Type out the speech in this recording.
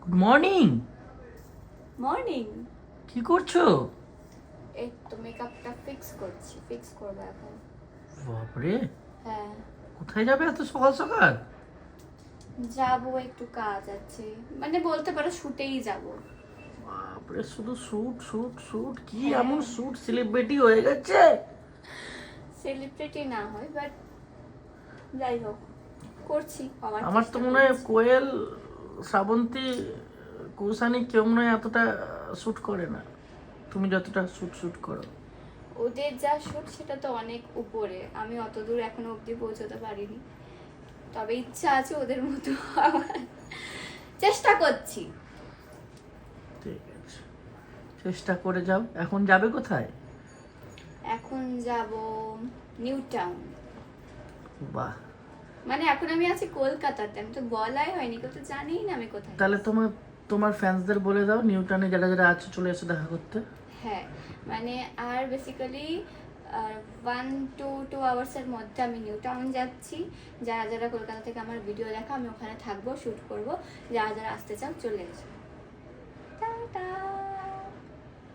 Good morning. Morning. কি করছো? এই তো মেকআপটা ফিক্স করবো এখন। বাপরে, হ্যাঁ, কোথায় যাবে এত সকাল সকাল? যাবো, একটু কাজ আছে, মানে বলতে পারো শুটেই যাব। বাপরে, শুধু শুট শুট শুট, কি হ্যাঁ। এমন শুট সেলিব্রিটি হয়ে গেছে? সেলিব্রিটি না হয়, বাট যাই হোক করছি, আমার তো মনে হয় কোয়েল, শ্রাবন্তী, কৌসানি কেউ মনে হয় এতটা শুট করে না, তুমি যতটা শুট শুট করো। ওদের যা শুট সেটা তো অনেক উপরে, আমি অত দূর এখনো অবধি পৌঁছতে পারিনি, তবে ইচ্ছা আছে ওদের মতো আমার। চেষ্টা করছি। ঠিক আছে, চেষ্টা করে যাও। এখন যাবে কোথায়? এখন যাব নিউ টাউন। বাহ, মানে এখন আমি আছি কলকাতাতে, আমি তো বলাই হয়নি, কেউ তো জানেই না আমি কোথায়। তাহলে তোমার ফ্যান্সদের বলে দাও নিউটনে যারা যারা আছে চলে এসে দেখা করতে। হ্যাঁ, মানে আর বেসিক্যালি 1 to 2 আওয়ার্সের মধ্যে আমি নিউ টাউন যাচ্ছি। যারা যারা কলকাতা থেকে আমার ভিডিও দেখা, আমি ওখানে থাকবো, শ্যুট করবো। যারা যারা আসতে চাও চলে এসো। টাটা।